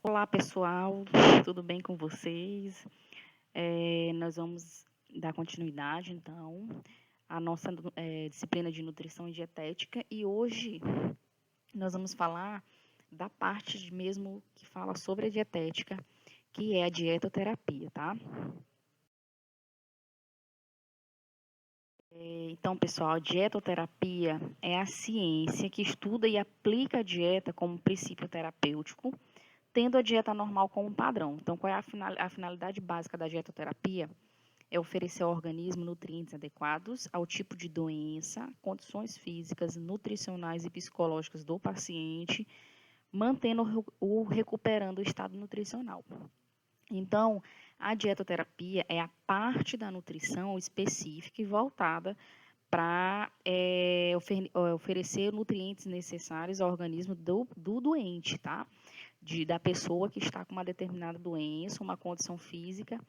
Olá, pessoal, tudo bem com vocês? Nós vamos dar continuidade, então, à nossa disciplina de nutrição e dietética, e hoje nós vamos falar da parte mesmo que fala sobre a dietética, que é a dietoterapia, tá? Então, pessoal, a dietoterapia é a ciência que estuda e aplica a dieta como princípio terapêutico, tendo a dieta normal como padrão. Então, qual é a finalidade básica da dietoterapia? É oferecer ao organismo nutrientes adequados ao tipo de doença, condições físicas, nutricionais e psicológicas do paciente, mantendo o recuperando o estado nutricional. Então, a dietoterapia é a parte da nutrição específica e voltada para oferecer nutrientes necessários ao organismo do doente, tá? Da pessoa que está com uma determinada doença, uma condição física,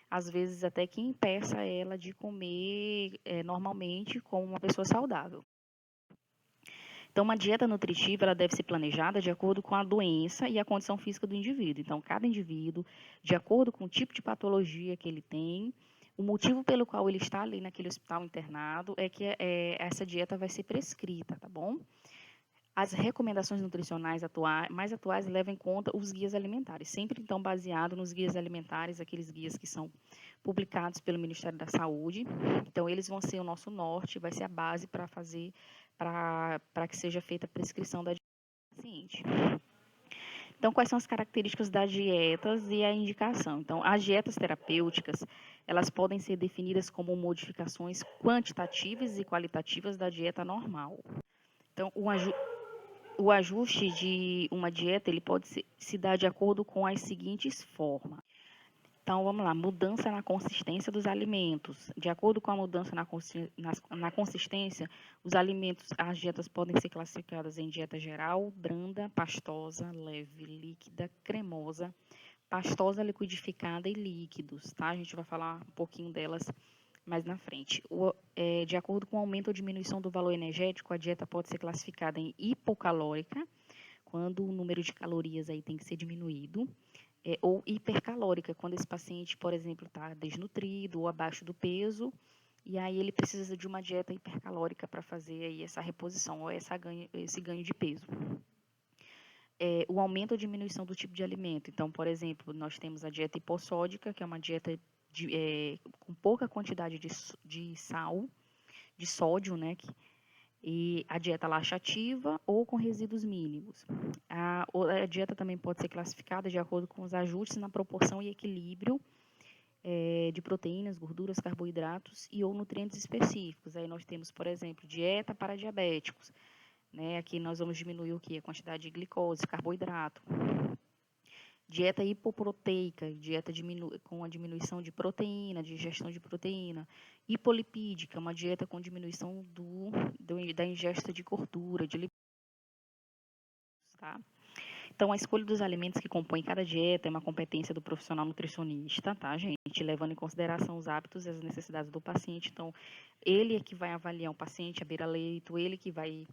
às vezes até que impeça ela de comer normalmente como uma pessoa saudável. Então, uma dieta nutritiva ela deve ser planejada de acordo com a doença e a condição física do indivíduo. Então, cada indivíduo, de acordo com o tipo de patologia que ele tem, o motivo pelo qual ele está ali naquele hospital internado é que essa dieta vai ser prescrita, tá bom? As recomendações nutricionais mais atuais levam em conta os guias alimentares, sempre então baseado nos guias alimentares, aqueles guias que são publicados pelo Ministério da Saúde. Então, eles vão ser o nosso norte, vai ser a base para que seja feita a prescrição da dieta do paciente. Então, quais são as características das dietas e a indicação? Então, as dietas terapêuticas, elas podem ser definidas como modificações quantitativas e qualitativas da dieta normal. Então, o ajuste de uma dieta ele pode se dar de acordo com as seguintes formas. Então, vamos lá, mudança na consistência dos alimentos. De acordo com a mudança na consistência, os alimentos, as dietas podem ser classificadas em dieta geral, branda, pastosa, leve, líquida, cremosa, pastosa, liquidificada e líquidos, tá? A gente vai falar um pouquinho delas mais na frente. De acordo com o aumento ou diminuição do valor energético, a dieta pode ser classificada em hipocalórica, quando o número de calorias aí tem que ser diminuído, ou hipercalórica, quando esse paciente, por exemplo, está desnutrido ou abaixo do peso, e aí ele precisa de uma dieta hipercalórica para fazer aí essa reposição ou esse ganho de peso. O aumento ou diminuição do tipo de alimento. Então, por exemplo, nós temos a dieta hipossódica, que é uma dieta com pouca quantidade de sal, de sódio, né? E a dieta laxativa ou com resíduos mínimos. A dieta também pode ser classificada de acordo com os ajustes na proporção e equilíbrio de proteínas, gorduras, carboidratos e ou nutrientes específicos. Aí nós temos, por exemplo, dieta para diabéticos. Né? Aqui nós vamos diminuir o que? A quantidade de glicose, carboidrato. Dieta hipoproteica, com a diminuição de proteína, de ingestão de proteína. Hipolipídica, uma dieta com diminuição da ingesta de gordura, de lipídios, tá? Então, a escolha dos alimentos que compõem cada dieta é uma competência do profissional nutricionista, tá, gente? Levando em consideração os hábitos e as necessidades do paciente. Então, ele é que vai avaliar o paciente à beira-leito, ele que vai,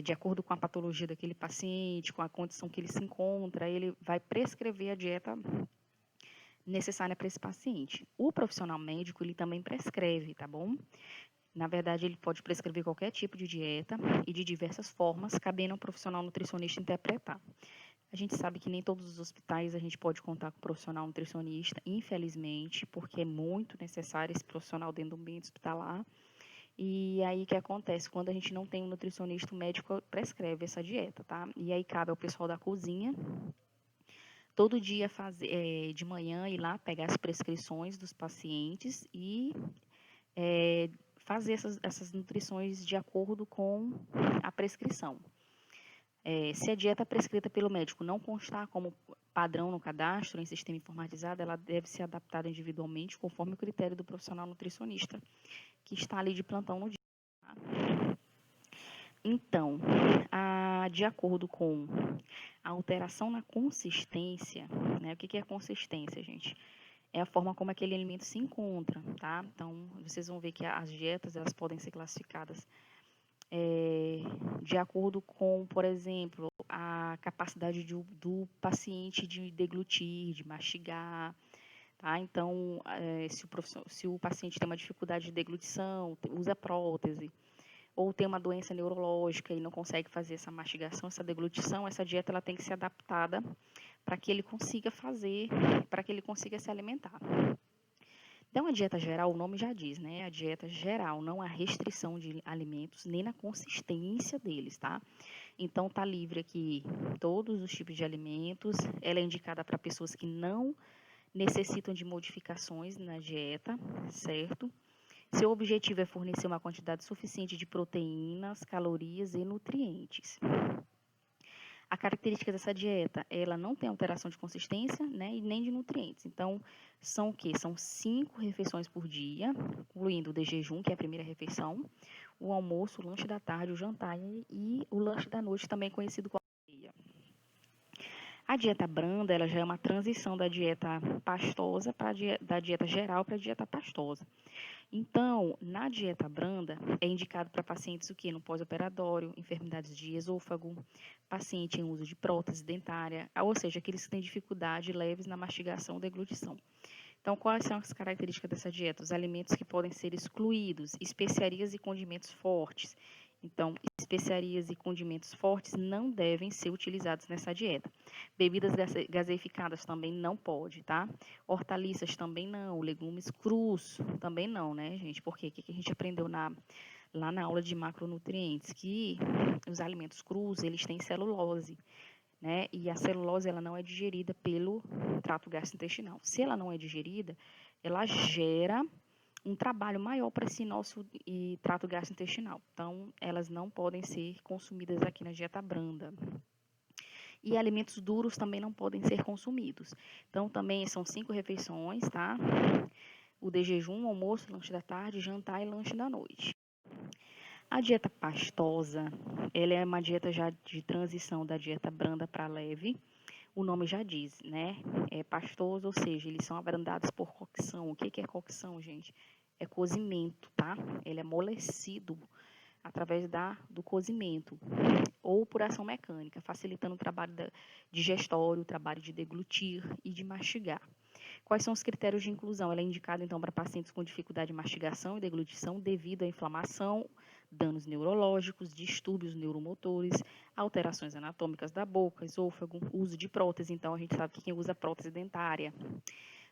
de acordo com a patologia daquele paciente, com a condição que ele se encontra, ele vai prescrever a dieta necessária para esse paciente. O profissional médico, ele também prescreve, tá bom? Na verdade, ele pode prescrever qualquer tipo de dieta e de diversas formas, cabendo ao profissional nutricionista interpretar. A gente sabe que nem todos os hospitais a gente pode contar com um profissional nutricionista, infelizmente, porque é muito necessário esse profissional dentro do ambiente hospitalar. E aí o que acontece? Quando a gente não tem um nutricionista, o médico prescreve essa dieta, tá? E aí cabe ao pessoal da cozinha, todo dia de manhã ir lá pegar as prescrições dos pacientes e fazer essas nutrições de acordo com a prescrição. Se a dieta prescrita pelo médico não constar como padrão no cadastro, em sistema informatizado, ela deve ser adaptada individualmente conforme o critério do profissional nutricionista que está ali de plantão no dia. Tá? Então, de acordo com a alteração na consistência, né? O que é consistência, gente? É a forma como aquele alimento se encontra, tá? Então, vocês vão ver que as dietas, elas podem ser classificadas de acordo com, por exemplo, a capacidade do paciente de deglutir, de mastigar, tá? Então, se o paciente tem uma dificuldade de deglutição, usa prótese, ou tem uma doença neurológica e não consegue fazer essa mastigação, essa deglutição, essa dieta ela tem que ser adaptada para que ele consiga fazer, para que ele consiga se alimentar. Então, a dieta geral, o nome já diz, né? A dieta geral, não há restrição de alimentos, nem na consistência deles, tá? Então, tá livre aqui todos os tipos de alimentos. Ela é indicada para pessoas que não necessitam de modificações na dieta, certo? Seu objetivo é fornecer uma quantidade suficiente de proteínas, calorias e nutrientes. A característica dessa dieta, ela não tem alteração de consistência, né, e nem de nutrientes. Então, são o quê? São 5 refeições por dia, incluindo o de jejum, que é a primeira refeição, o almoço, o lanche da tarde, o jantar e o lanche da noite, também conhecido como ceia. A dieta branda, ela já é uma transição da dieta pastosa da dieta geral para a dieta pastosa. Então, na dieta branda, é indicado para pacientes o quê? No pós-operatório, enfermidades de esôfago, paciente em uso de prótese dentária, ou seja, aqueles que têm dificuldade leves na mastigação ou deglutição. Então, quais são as características dessa dieta? Os alimentos que podem ser excluídos, especiarias e condimentos fortes. Então, especiarias e condimentos fortes não devem ser utilizados nessa dieta. Bebidas gaseificadas também não pode, tá? Hortaliças também não, legumes crus também não, né, gente? Porque o que a gente aprendeu lá na aula de macronutrientes? Que os alimentos crus, eles têm celulose, né? E a celulose, ela não é digerida pelo trato gastrointestinal. Se ela não é digerida, ela gera um trabalho maior para esse nosso trato gastrointestinal. Então, elas não podem ser consumidas aqui na dieta branda. E alimentos duros também não podem ser consumidos. Então, também são 5 refeições, tá? O de jejum, almoço, lanche da tarde, jantar e lanche da noite. A dieta pastosa, ela é uma dieta já de transição da dieta branda para leve. O nome já diz, né? É pastoso, ou seja, eles são abrandados por cocção. O que é cocção, gente? É cozimento, tá? Ele é amolecido através do cozimento ou por ação mecânica, facilitando o trabalho digestório, o trabalho de deglutir e de mastigar. Quais são os critérios de inclusão? Ela é indicada, então, para pacientes com dificuldade de mastigação e deglutição devido à inflamação, danos neurológicos, distúrbios neuromotores, alterações anatômicas da boca, esôfago, uso de prótese. Então, a gente sabe que quem usa prótese dentária,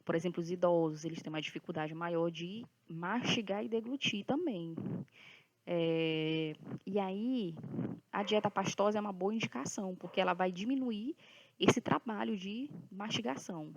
por exemplo, os idosos, eles têm uma dificuldade maior de mastigar e deglutir também. E aí, a dieta pastosa é uma boa indicação, porque ela vai diminuir esse trabalho de mastigação.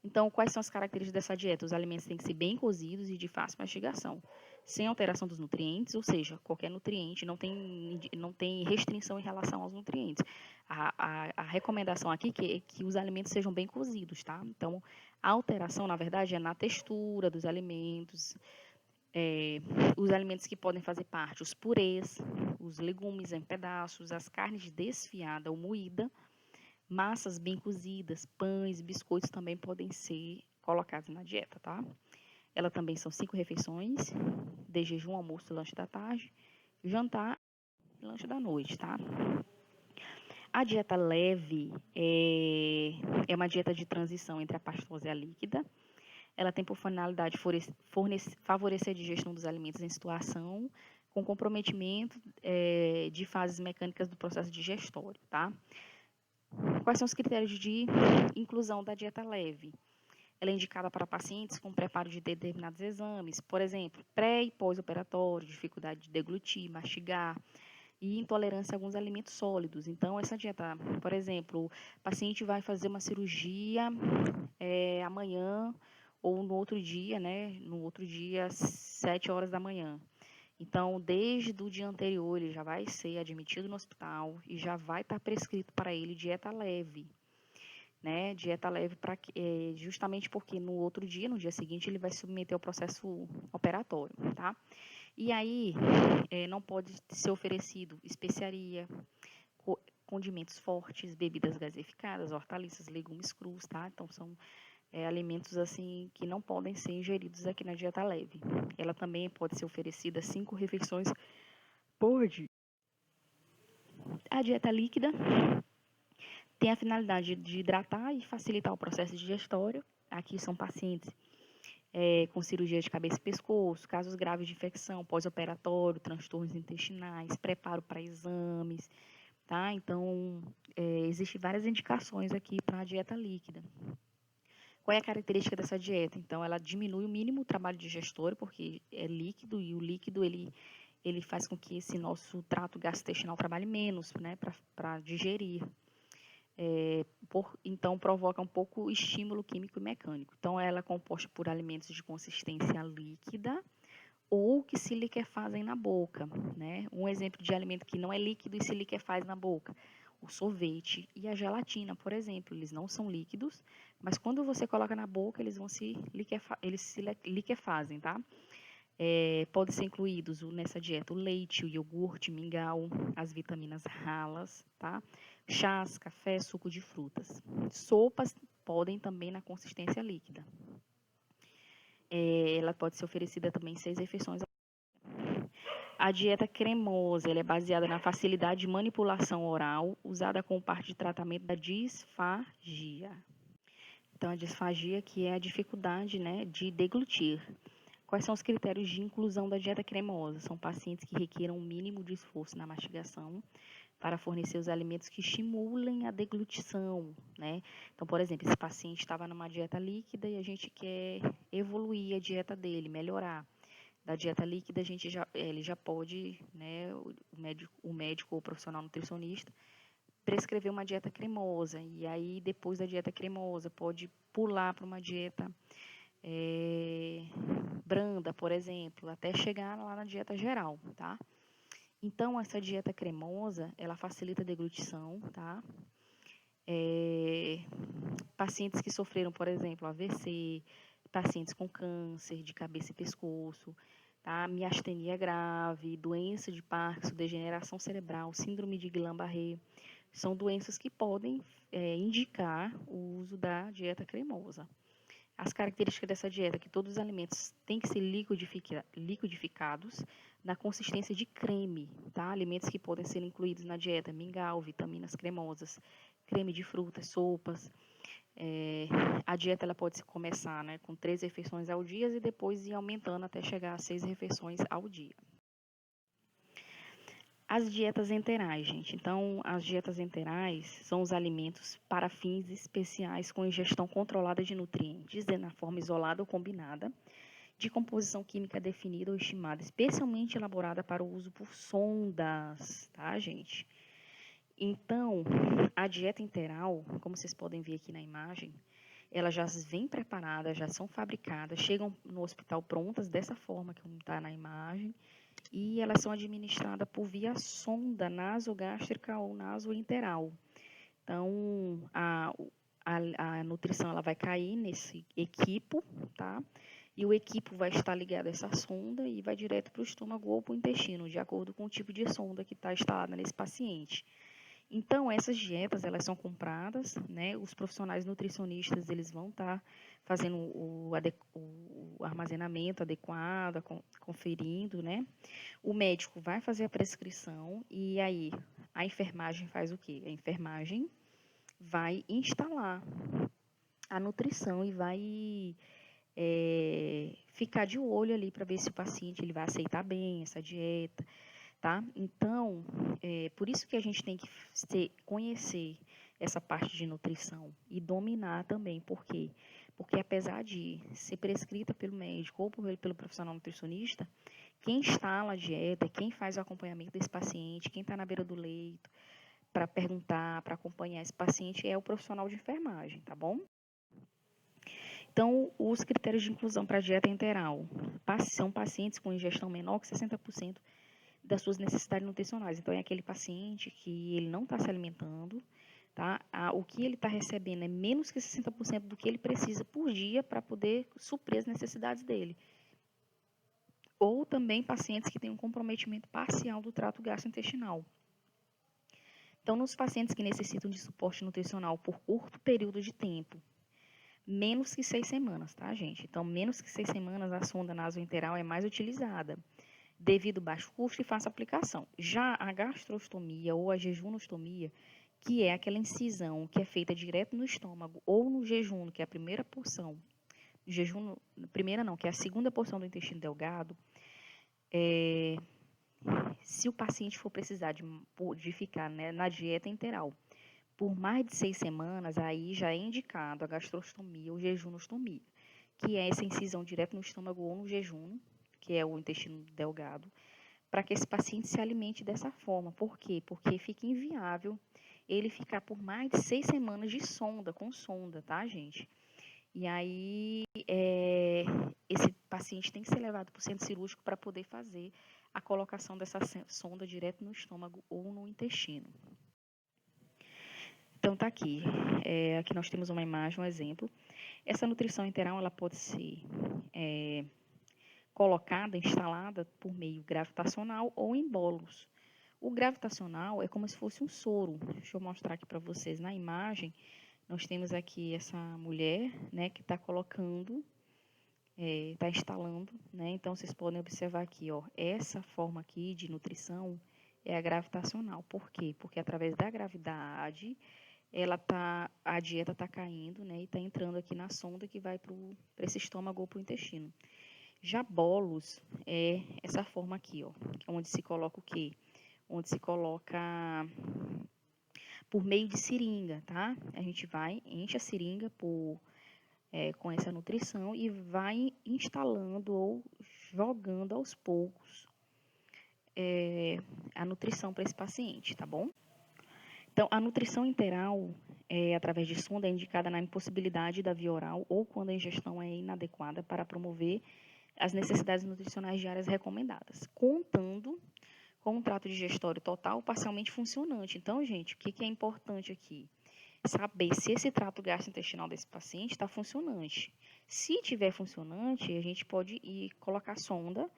Então, quais são as características dessa dieta? Os alimentos têm que ser bem cozidos e de fácil mastigação, sem alteração dos nutrientes, ou seja, qualquer nutriente, não tem restrição em relação aos nutrientes. A recomendação aqui é que os alimentos sejam bem cozidos, tá? Então, a alteração, na verdade, é na textura dos alimentos, os alimentos que podem fazer parte, os purês, os legumes em pedaços, as carnes desfiadas ou moída, massas bem cozidas, pães, biscoitos também podem ser colocados na dieta, tá? Ela também são 5 refeições, de jejum, almoço, lanche da tarde, jantar e lanche da noite, tá? A dieta leve é uma dieta de transição entre a pastosa e a líquida. Ela tem por finalidade favorecer a digestão dos alimentos em situação com comprometimento de fases mecânicas do processo digestório, tá? Quais são os critérios de inclusão da dieta leve? Ela é indicada para pacientes com preparo de determinados exames, por exemplo, pré e pós-operatório, dificuldade de deglutir, mastigar e intolerância a alguns alimentos sólidos. Então, essa dieta, por exemplo, o paciente vai fazer uma cirurgia amanhã ou no outro dia, né? No outro dia, às 7 horas da manhã. Então, desde o dia anterior, ele já vai ser admitido no hospital e já vai estar prescrito para ele dieta leve, né? Dieta leve justamente porque no outro dia, no dia seguinte, ele vai submeter ao processo operatório, tá? E aí, não pode ser oferecido especiaria, condimentos fortes, bebidas gaseificadas, hortaliças, legumes crus, tá? Então, são alimentos assim que não podem ser ingeridos aqui na dieta leve. Ela também pode ser oferecida 5 refeições por dia. A dieta líquida tem a finalidade de hidratar e facilitar o processo digestório. Aqui são pacientes com cirurgia de cabeça e pescoço, casos graves de infecção, pós-operatório, transtornos intestinais, preparo para exames, tá? Então, existem várias indicações aqui para a dieta líquida. Qual é a característica dessa dieta? Então, ela diminui o mínimo trabalho digestório, porque é líquido, e o líquido, ele faz com que esse nosso trato gastrointestinal trabalhe menos, né, para digerir. Então, provoca um pouco estímulo químico e mecânico. Então, ela é composta por alimentos de consistência líquida ou que se liquefazem na boca, né? Um exemplo de alimento que não é líquido e se liquefaz na boca, o sorvete e a gelatina, por exemplo, eles não são líquidos, mas quando você coloca na boca, eles se liquefazem, tá? Podem ser incluídos nessa dieta o leite, o iogurte, mingau, as vitaminas ralas, tá? Chás, café, suco de frutas. Sopas podem também na consistência líquida. Ela pode ser oferecida também em 6 refeições. A dieta cremosa, ela é baseada na facilidade de manipulação oral, usada como parte de tratamento da disfagia. Então, a disfagia que é a dificuldade, né, de deglutir. Quais são os critérios de inclusão da dieta cremosa? São pacientes que requeram um mínimo de esforço na mastigação para fornecer os alimentos que estimulem a deglutição, né? Então, por exemplo, esse paciente estava numa dieta líquida e a gente quer evoluir a dieta dele, melhorar. Da dieta líquida, ele já pode, né, o médico ou o profissional nutricionista prescrever uma dieta cremosa. E aí, depois da dieta cremosa, pode pular para uma dieta branda, por exemplo, até chegar lá na dieta geral, tá? Então, essa dieta cremosa, ela facilita a deglutição, tá? Pacientes que sofreram, por exemplo, AVC, pacientes com câncer de cabeça e pescoço, tá? Miastenia grave, doença de Parkinson, degeneração cerebral, síndrome de Guillain-Barré, são doenças que podem indicar o uso da dieta cremosa. As características dessa dieta é que todos os alimentos têm que ser liquidificados na consistência de creme, tá? Alimentos que podem ser incluídos na dieta, mingau, vitaminas cremosas, creme de frutas, sopas. A dieta ela pode começar, né, com 3 refeições ao dia e depois ir aumentando até chegar a 6 refeições ao dia. As dietas enterais, gente. Então, as dietas enterais são os alimentos para fins especiais com ingestão controlada de nutrientes, na forma isolada ou combinada, de composição química definida ou estimada, especialmente elaborada para o uso por sondas, tá, gente? Então, a dieta integral, como vocês podem ver aqui na imagem, elas já vêm preparadas, já são fabricadas, chegam no hospital prontas dessa forma que está na imagem, e elas são administradas por via sonda nasogástrica ou nasointeral. Então, a nutrição ela vai cair nesse equipo, tá? E o equipo vai estar ligado a essa sonda e vai direto para o estômago ou para o intestino, de acordo com o tipo de sonda que está instalada nesse paciente. Então, essas dietas, elas são compradas, né? Os profissionais nutricionistas, eles vão estar fazendo o armazenamento adequado, conferindo, né? O médico vai fazer a prescrição e aí a enfermagem faz o quê? A enfermagem vai instalar a nutrição e vai ficar de olho ali para ver se o paciente ele vai aceitar bem essa dieta, tá? Então, por isso que a gente tem que conhecer essa parte de nutrição e dominar também. Por quê? Porque apesar de ser prescrita pelo médico ou pelo profissional nutricionista, quem instala a dieta, quem faz o acompanhamento desse paciente, quem está na beira do leito, para perguntar, para acompanhar esse paciente, é o profissional de enfermagem, tá bom? Então, os critérios de inclusão para a dieta integral são pacientes com ingestão menor que 60% das suas necessidades nutricionais. Então, é aquele paciente que ele não está se alimentando, tá? O que ele está recebendo é menos que 60% do que ele precisa por dia para poder suprir as necessidades dele. Ou também pacientes que têm um comprometimento parcial do trato gastrointestinal. Então, nos pacientes que necessitam de suporte nutricional por curto período de tempo, menos que 6 semanas, tá, gente? Então, menos que 6 semanas, a sonda nasointeral é mais utilizada. devido ao baixo custo e faça aplicação. Já a gastrostomia ou a jejunostomia, que é aquela incisão que é feita direto no estômago ou no jejum, que é a primeira porção, jejum, primeira não, que é a segunda porção do intestino delgado, se o paciente for precisar de ficar, né, na dieta enteral por mais de 6 semanas, aí já é indicado a gastrostomia ou jejunostomia, que é essa incisão direto no estômago ou no jejum, que é o intestino delgado, para que esse paciente se alimente dessa forma. Por quê? Porque fica inviável ele ficar por mais de 6 semanas de sonda, com sonda, tá, gente? E aí, esse paciente tem que ser levado para o centro cirúrgico para poder fazer a colocação dessa sonda direto no estômago ou no intestino. Então, tá aqui. Aqui nós temos uma imagem, um exemplo. Essa nutrição enteral, ela pode ser colocada, instalada por meio gravitacional ou em bolos. O gravitacional é como se fosse um soro. Deixa eu mostrar aqui para vocês na imagem. Nós temos aqui essa mulher, né, que está colocando, está instalando, né? Então, vocês podem observar aqui, ó, essa forma aqui de nutrição é a gravitacional. Por quê? Porque através da gravidade, a dieta está caindo, né, e está entrando aqui na sonda que vai para esse estômago ou para o intestino. Já bolos é essa forma aqui, ó, onde se coloca o quê? Onde se coloca por meio de seringa, tá? A gente enche a seringa com essa nutrição e vai instalando ou jogando aos poucos a nutrição para esse paciente, tá bom? Então, a nutrição enteral, através de sonda, é indicada na impossibilidade da via oral ou quando a ingestão é inadequada para promover as necessidades nutricionais diárias recomendadas, contando com um trato digestório total ou parcialmente funcionante. Então, gente, o que é importante aqui? Saber se esse trato gastrointestinal desse paciente está funcionante. Se estiver funcionante, a gente pode ir colocar sonda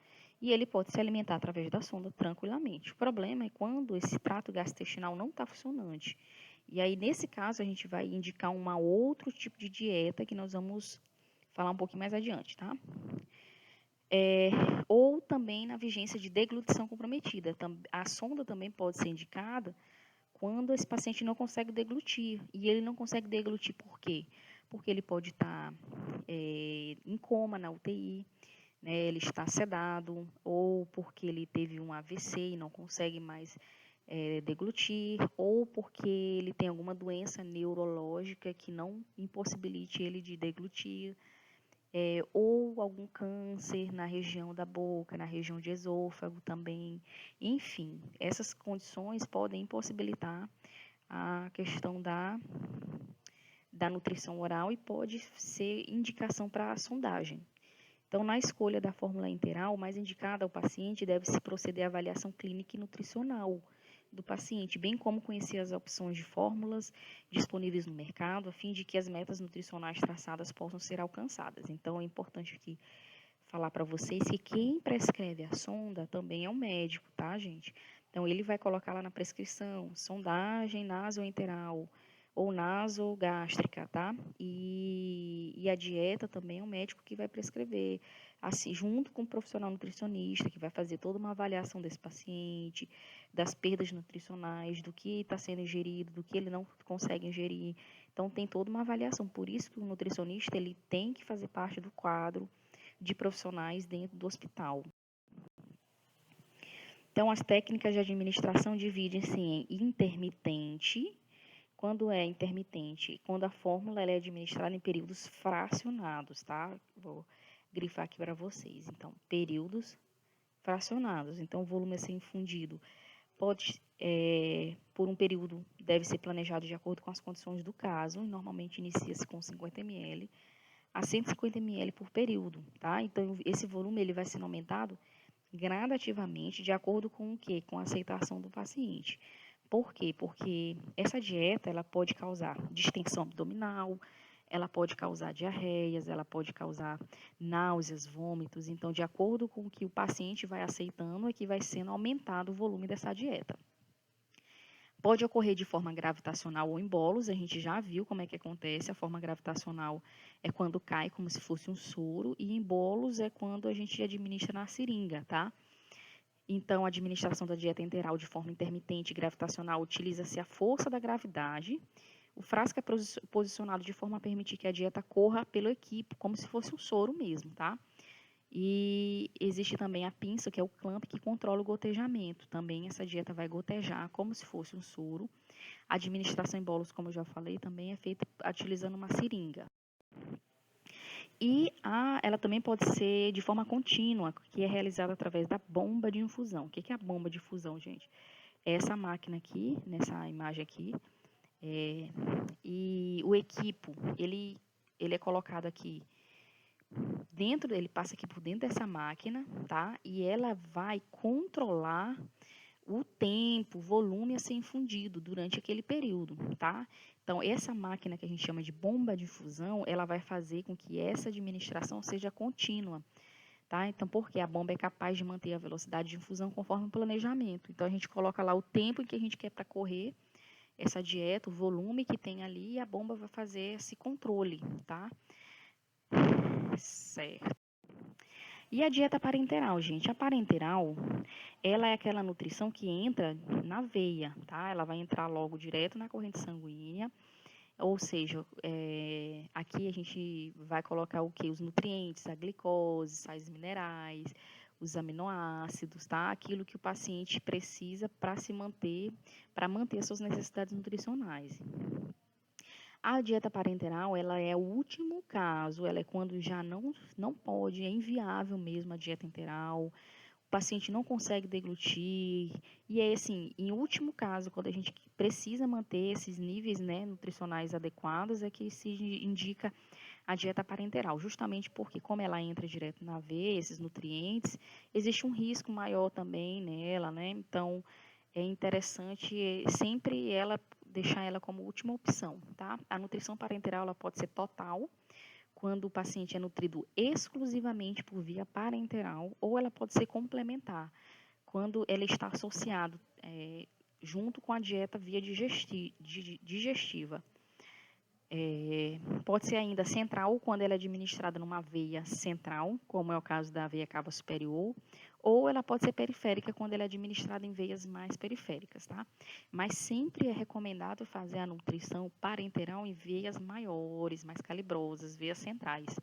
e ele pode se alimentar através da sonda tranquilamente. O problema é quando esse trato gastrointestinal não está funcionante. E aí, nesse caso, a gente vai indicar um outro tipo de dieta que nós vamos falar um pouquinho mais adiante, tá? Ou também na vigência de deglutição comprometida. A sonda também pode ser indicada quando esse paciente não consegue deglutir. E ele não consegue deglutir por quê? Porque ele pode estar em coma na UTI, né, ele está sedado, ou porque ele teve um AVC e não consegue mais deglutir, ou porque ele tem alguma doença neurológica que não impossibilite ele de deglutir, ou algum câncer na região da boca, na região de esôfago também. Enfim, essas condições podem impossibilitar a questão da nutrição oral e pode ser indicação para a sondagem. Então, na escolha da fórmula enteral, o mais indicada ao paciente deve-se proceder à avaliação clínica e nutricional do paciente, bem como conhecer as opções de fórmulas disponíveis no mercado, a fim de que as metas nutricionais traçadas possam ser alcançadas. Então, é importante aqui falar para vocês que quem prescreve a sonda também é um médico, tá, gente? Então, ele vai colocar lá na prescrição, sondagem nasoenteral ou nasogástrica, tá? E a dieta também é um médico que vai prescrever, assim, junto com o profissional nutricionista, que vai fazer toda uma avaliação desse paciente, das perdas nutricionais, do que está sendo ingerido, do que ele não consegue ingerir. Então, tem toda uma avaliação. Por isso que o nutricionista, ele tem que fazer parte do quadro de profissionais dentro do hospital. Então, as técnicas de administração dividem-se em intermitente. Quando é intermitente? Quando a fórmula ela é administrada em períodos fracionados, tá? Vou grifar aqui para vocês. Então, períodos fracionados. Então, o volume a ser infundido pode, por um período, deve ser planejado de acordo com as condições do caso. Normalmente, inicia-se com 50 ml a 150 ml por período, tá? Então, esse volume ele vai sendo aumentado gradativamente de acordo com o quê? Com a aceitação do paciente. Por quê? Porque essa dieta ela pode causar distensão abdominal, ela pode causar diarreias, ela pode causar náuseas, vômitos. Então, de acordo com o que o paciente vai aceitando, é que vai sendo aumentado o volume dessa dieta. Pode ocorrer de forma gravitacional ou em bolos, a gente já viu como é que acontece. A forma gravitacional é quando cai como se fosse um soro, e em bolos é quando a gente administra na seringa, tá? Então, a administração da dieta enteral de forma intermitente e gravitacional utiliza-se a força da gravidade. O frasco é posicionado de forma a permitir que a dieta corra pelo equipo, como se fosse um soro mesmo, tá? E existe também a pinça, que é o clamp, que controla o gotejamento. Também essa dieta vai gotejar como se fosse um soro. A administração em bolos, como eu já falei, também é feita utilizando uma seringa. E ela também pode ser de forma contínua, que é realizada através da bomba de infusão. O que é a bomba de infusão, gente? É essa máquina aqui, nessa imagem aqui, e o equipo, ele é colocado aqui dentro, ele passa aqui por dentro dessa máquina, tá? E ela vai controlar o tempo, o volume a ser infundido durante aquele período, tá? Então, essa máquina que a gente chama de bomba de infusão, ela vai fazer com que essa administração seja contínua, tá? Então, porque a bomba é capaz de manter a velocidade de infusão conforme o planejamento. Então, a gente coloca lá o tempo em que a gente quer para correr essa dieta, o volume que tem ali, e a bomba vai fazer esse controle, tá? Certo. E a dieta parenteral, gente? A parenteral, ela é aquela nutrição que entra na veia, tá? Ela vai entrar logo direto na corrente sanguínea, ou seja, aqui a gente vai colocar o que? Os nutrientes, a glicose, sais minerais, os aminoácidos, tá? Aquilo que o paciente precisa para se manter, para manter as suas necessidades nutricionais. A dieta parenteral, ela é o último caso, ela é quando já não pode, é inviável mesmo a dieta enteral, o paciente não consegue deglutir, e é assim, em último caso, quando a gente precisa manter esses níveis, né, nutricionais adequados, é que se indica a dieta parenteral, justamente porque como ela entra direto na veia, esses nutrientes, existe um risco maior também nela, né, então é interessante sempre deixar ela como última opção, tá? A nutrição parenteral ela pode ser total, quando o paciente é nutrido exclusivamente por via parenteral, ou ela pode ser complementar, quando ela está associado junto com a dieta via digestiva. Pode ser ainda central, quando ela é administrada numa veia central, como é o caso da veia cava superior, ou ela pode ser periférica, quando ela é administrada em veias mais periféricas, tá? Mas sempre é recomendado fazer a nutrição parenteral em veias maiores, mais calibrosas, veias centrais,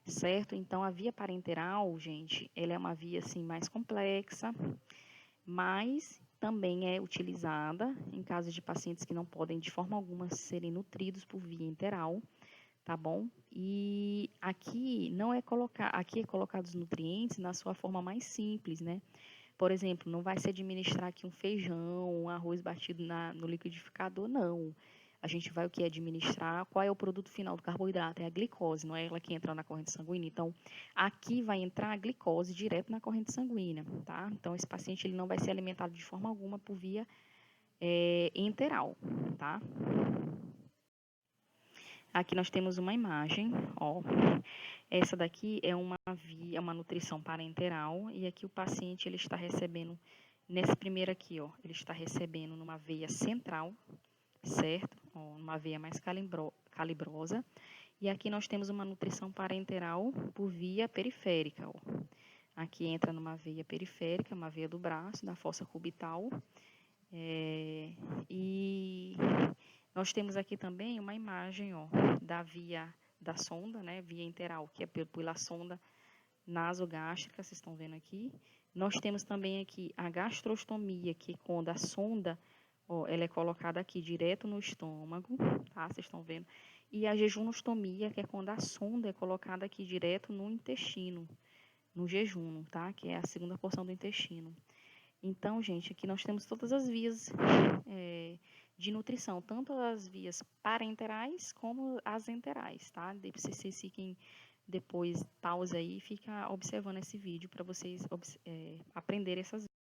certo? Então, a via parenteral, gente, ela é uma via, assim, mais complexa, mas também é utilizada em casos de pacientes que não podem de forma alguma serem nutridos por via enteral, tá bom? E aqui aqui é colocado os nutrientes na sua forma mais simples, né? Por exemplo, não vai se administrar aqui um feijão, um arroz batido no liquidificador, não. A gente vai o que administrar, qual é o produto final do carboidrato? É a glicose, não é ela que entra na corrente sanguínea. Então, aqui vai entrar a glicose direto na corrente sanguínea, tá? Então, esse paciente ele não vai ser alimentado de forma alguma por via enteral, tá? Aqui nós temos uma imagem, ó. Essa daqui é uma nutrição parenteral, e aqui o paciente ele está recebendo, nesse primeiro aqui, ó, ele está recebendo numa veia central, certo? Ó, numa veia mais calibrosa. E aqui nós temos uma nutrição parenteral por via periférica, ó. Aqui entra numa veia periférica, uma veia do braço, da fossa cubital. E nós temos aqui também uma imagem, ó, da via da sonda, né, via enteral, que é pela sonda nasogástrica, vocês estão vendo aqui. Nós temos também aqui a gastrostomia, que é quando a sonda, ó, ela é colocada aqui direto no estômago, tá? Vocês estão vendo. E a jejunostomia, que é quando a sonda é colocada aqui direto no intestino, no jejum, tá? Que é a segunda porção do intestino. Então, gente, aqui nós temos todas as vias de nutrição, tanto as vias parenterais como as enterais, tá? Vocês fiquem depois, pausa aí e fica observando esse vídeo para vocês aprenderem essas